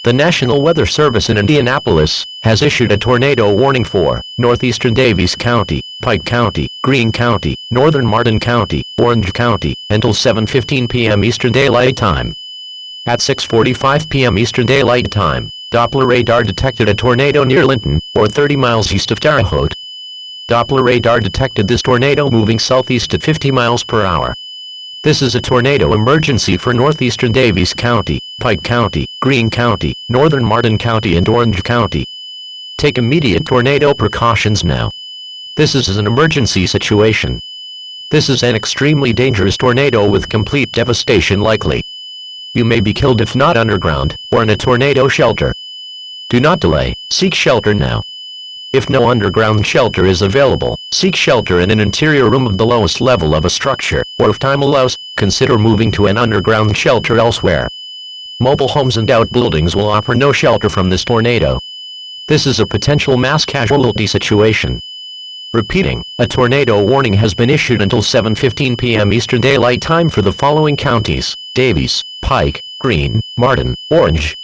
The National Weather Service in Indianapolis has issued a tornado warning for northeastern Daviess County, Pike County, Greene County, northern Martin County, Orange County, until 7:15 p.m. Eastern Daylight Time. At 6:45 p.m. Eastern Daylight Time, Doppler radar detected a tornado near Linton, or 30 miles east of Terre Haute. Doppler radar detected this tornado moving southeast at 50 miles per hour. This is a tornado emergency for northeastern Daviess County, Pike County, Greene County, northern Martin County and Orange County. Take immediate tornado precautions now. This is an emergency situation. This is an extremely dangerous tornado with complete devastation likely. You may be killed if not underground, or in a tornado shelter. Do not delay, seek shelter now. If no underground shelter is available, seek shelter in an interior room of the lowest level of a structure, or if time allows, consider moving to an underground shelter elsewhere. Mobile homes and outbuildings will offer no shelter from this tornado. This is a potential mass casualty situation. Repeating, a tornado warning has been issued until 7:15 p.m. Eastern Daylight Time for the following counties: Daviess, Pike, Greene, Martin, Orange,